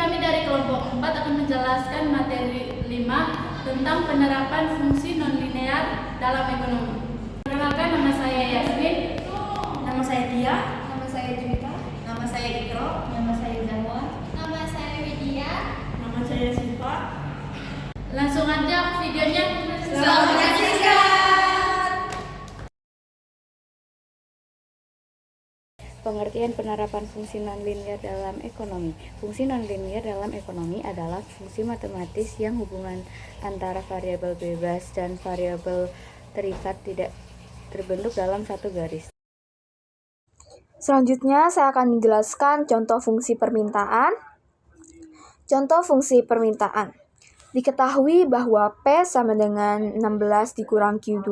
kami dari kelompok 4 akan menjelaskan materi 5 tentang penerapan fungsi nonlinear dalam ekonomi. Perkenalkan, nama saya Yasmin. Nama saya Tia. Nama saya Juwita. Nama saya Ikro. Nama saya Jawa. Nama saya Widya. Nama saya Siva. Langsung aja ke videonya. Selamat menyaksikan. Pengertian penerapan fungsi nonlinear dalam ekonomi. Fungsi nonlinear dalam ekonomi adalah fungsi matematis yang hubungan antara variabel bebas dan variabel terikat tidak terbentuk dalam satu garis. Selanjutnya, saya akan menjelaskan contoh fungsi permintaan. Contoh fungsi permintaan. Diketahui bahwa P sama dengan 16 dikurang Q2,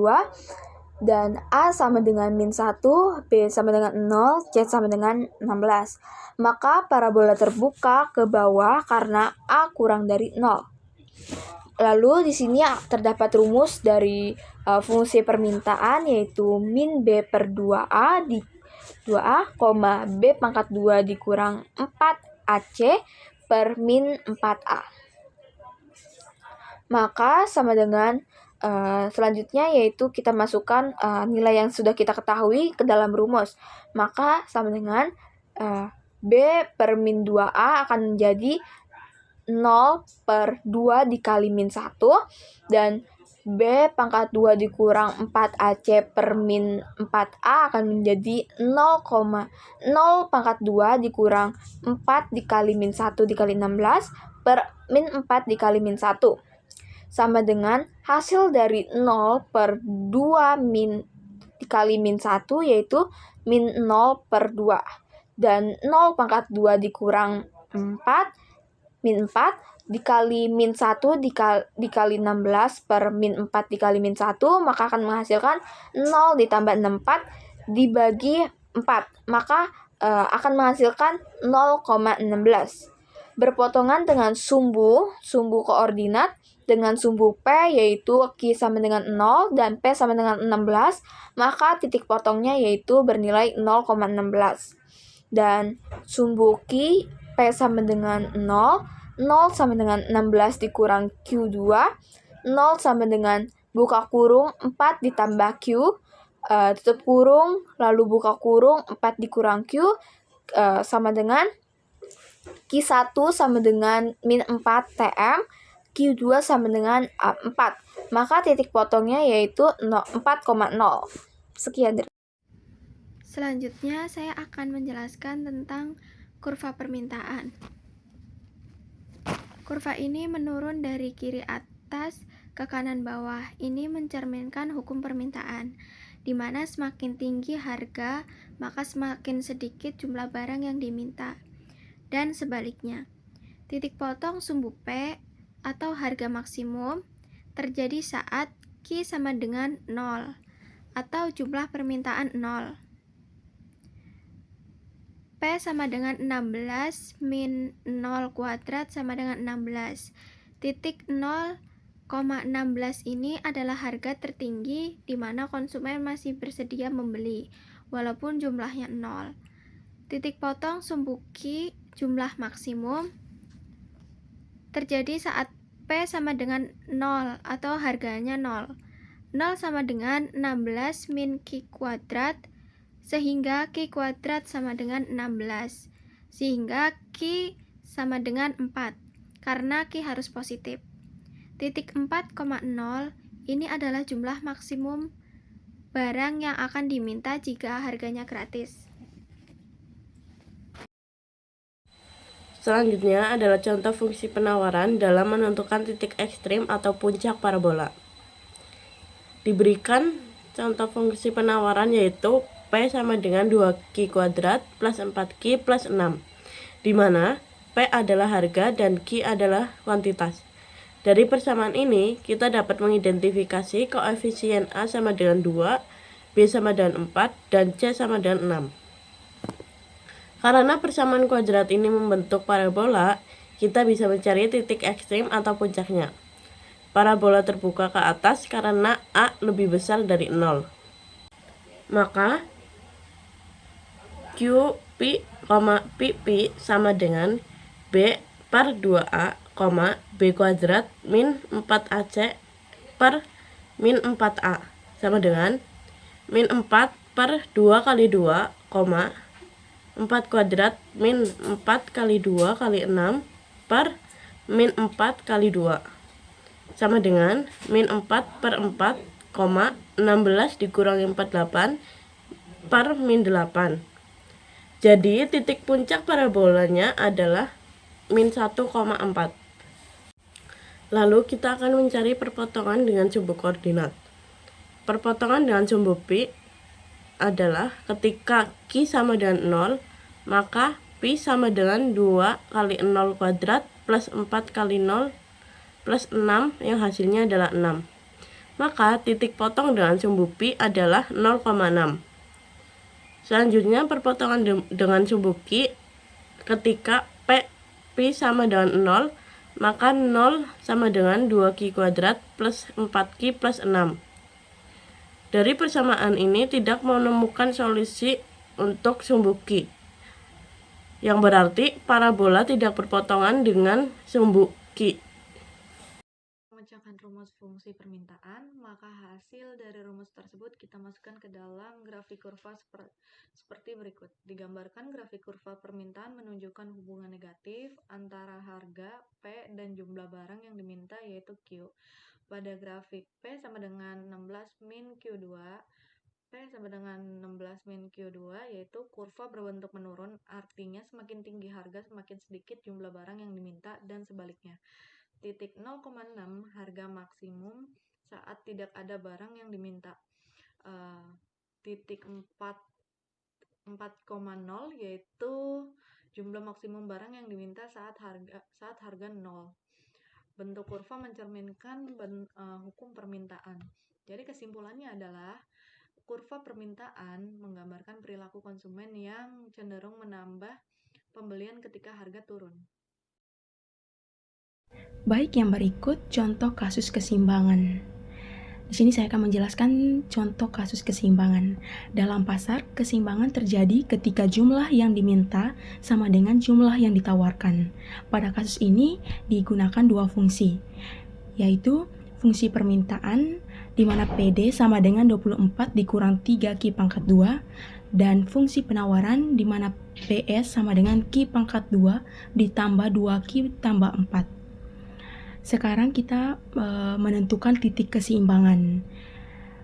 dan A sama dengan min 1, B sama dengan 0, C sama dengan 16. Maka parabola terbuka ke bawah karena A kurang dari 0. Lalu di sini terdapat rumus dari fungsi permintaan, yaitu min B per 2A di 2A, B pangkat 2 dikurang 4AC per min 4A. Maka sama dengan selanjutnya, yaitu kita masukkan nilai yang sudah kita ketahui ke dalam rumus. Maka sama dengan B per min 2A akan menjadi 0 per 2 dikali min 1, dan B pangkat 2 dikurang 4AC per min 4A akan menjadi 0 pangkat 2 dikurang 4 dikali min 1 dikali 16 per min 4 dikali min 1. Sama dengan hasil dari 0 per 2 min dikali min 1, yaitu min 0 per 2. Dan 0 pangkat 2 dikurang 4, min 4, dikali min 1 dikali 16 per min 4 dikali min 1, maka akan menghasilkan 0 ditambah 64 dibagi 4. Maka akan menghasilkan 0,16. Berpotongan dengan sumbu koordinat dengan sumbu P, yaitu Q sama dengan 0 dan P sama dengan 16, maka titik potongnya yaitu bernilai 0,16. Dan sumbu Q, P sama dengan 0, 0 sama dengan 16 dikurang Q2, 0 sama dengan buka kurung 4 ditambah Q, tutup kurung, lalu buka kurung 4 dikurang Q, sama dengan Q1 sama dengan min 4 TM, Q2 sama dengan 4. Maka titik potongnya yaitu 4,0. Sekian. Selanjutnya, saya akan menjelaskan tentang kurva permintaan. Kurva ini menurun dari kiri atas ke kanan bawah. Ini mencerminkan hukum permintaan, di mana semakin tinggi harga, maka semakin sedikit jumlah barang yang diminta. Dan sebaliknya, titik potong sumbu P atau harga maksimum terjadi saat Q sama dengan 0 atau jumlah permintaan 0. P sama dengan 16 min 0 kuadrat sama dengan 16. Titik 0,16 ini adalah harga tertinggi di mana konsumen masih bersedia membeli walaupun jumlahnya 0. Titik potong sumbu Q jumlah maksimum terjadi saat P sama dengan 0 atau harganya 0. 0 sama dengan 16 min Q kuadrat, sehingga Q kuadrat sama dengan 16, sehingga Q sama dengan 4, karena Q harus positif. Titik 4,0 ini adalah jumlah maksimum barang yang akan diminta jika harganya gratis. Selanjutnya adalah contoh fungsi penawaran dalam menentukan titik ekstrim atau puncak parabola. Diberikan contoh fungsi penawaran yaitu P sama dengan 2Q kuadrat plus 4Q plus 6, di mana P adalah harga dan Q adalah kuantitas. Dari persamaan ini, kita dapat mengidentifikasi koefisien A sama dengan 2, B sama dengan 4, dan C sama dengan 6. Karena persamaan kuadrat ini membentuk parabola, kita bisa mencari titik ekstrim atau puncaknya. Parabola terbuka ke atas karena A lebih besar dari 0. Maka Q P, P sama dengan B per 2A, B kuadrat min 4AC per min 4A sama dengan min 4 per 2 kali 2, 4 kuadrat min 4 kali 2 kali 6 per min 4 kali 2 sama dengan min 4 per 4, 16 dikurangi 48 per min 8. Jadi titik puncak parabolanya adalah min 1,4. Lalu kita akan mencari perpotongan dengan sumbu koordinat. Perpotongan dengan sumbu pi adalah ketika Q sama dengan 0, maka pi sama dengan 2 kali 0 kuadrat plus 4 kali 0 plus 6 yang hasilnya adalah 6. Maka titik potong dengan sumbu pi adalah 0,6. Selanjutnya perpotongan dengan sumbu Q ketika pi sama dengan 0, maka 0 sama dengan 2Q kuadrat plus 4Q plus 6. Dari persamaan ini tidak menemukan solusi untuk sumbu Q, yang berarti parabola tidak berpotongan dengan sumbu Q. Memecahkan rumus fungsi permintaan, maka hasil dari rumus tersebut kita masukkan ke dalam grafik kurva seperti berikut. Digambarkan grafik kurva permintaan menunjukkan hubungan negatif antara harga P dan jumlah barang yang diminta yaitu Q. Pada grafik P sama dengan 16 min Q2, P sama dengan 16 min Q2 yaitu kurva berbentuk menurun, artinya semakin tinggi harga semakin sedikit jumlah barang yang diminta dan sebaliknya. Titik 0,6 harga maksimum saat tidak ada barang yang diminta. Titik 4,0 yaitu jumlah maksimum barang yang diminta saat harga 0. Bentuk kurva mencerminkan hukum permintaan. Jadi kesimpulannya adalah kurva permintaan menggambarkan perilaku konsumen yang cenderung menambah pembelian ketika harga turun. Baik, yang berikut contoh kasus keseimbangan. Di sini saya akan menjelaskan contoh kasus keseimbangan. Dalam pasar, keseimbangan terjadi ketika jumlah yang diminta sama dengan jumlah yang ditawarkan. Pada kasus ini digunakan dua fungsi, yaitu fungsi permintaan di mana PD sama dengan 24 dikurang 3Q pangkat 2 dan fungsi penawaran di mana PS sama dengan Q pangkat 2 ditambah 2Q tambah 4. Sekarang kita menentukan titik keseimbangan.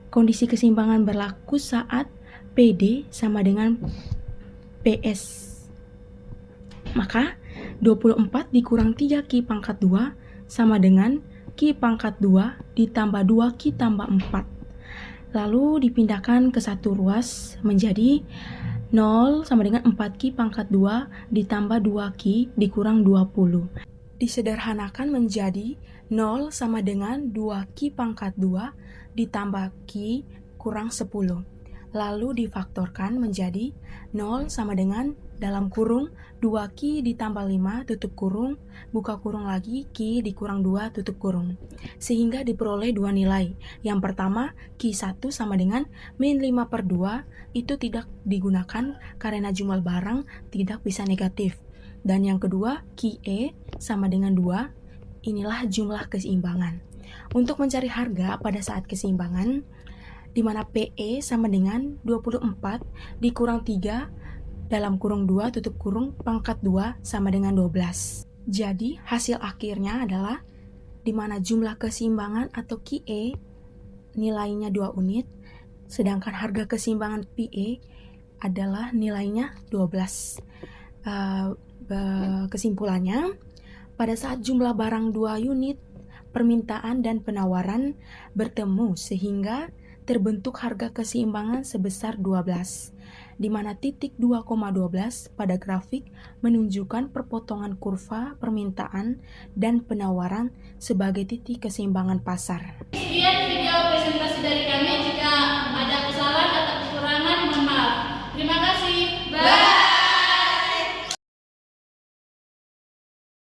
Kondisi keseimbangan berlaku saat PD sama dengan PS. Maka 24 dikurang 3Q pangkat 2 sama dengan Q pangkat 2 ditambah 2Q tambah 4. Lalu dipindahkan ke satu ruas menjadi 0 sama dengan 4Q pangkat 2 ditambah 2Q dikurang 20. Disederhanakan menjadi 0 sama dengan 2Q pangkat 2 ditambah Q kurang 10. Lalu difaktorkan menjadi 0 sama dengan dalam kurung 2Q ditambah 5 tutup kurung, buka kurung lagi Q dikurang 2 tutup kurung. Sehingga diperoleh dua nilai. Yang pertama Q1 sama dengan min 5 per 2 itu tidak digunakan karena jumlah barang tidak bisa negatif. Dan yang kedua, QE sama dengan 2, inilah jumlah keseimbangan. Untuk mencari harga pada saat keseimbangan, di mana PE sama dengan 24 dikurang 3 dalam kurung 2 tutup kurung pangkat 2 sama dengan 12. Jadi, hasil akhirnya adalah di mana jumlah keseimbangan atau QE nilainya 2 unit, sedangkan harga keseimbangan PE adalah nilainya 12. Kesimpulannya, pada saat jumlah barang 2 unit, permintaan dan penawaran bertemu sehingga terbentuk harga keseimbangan sebesar 12, di mana titik 2,12 pada grafik menunjukkan perpotongan kurva permintaan dan penawaran sebagai titik keseimbangan pasar. Sekian video presentasi dari kami. Jika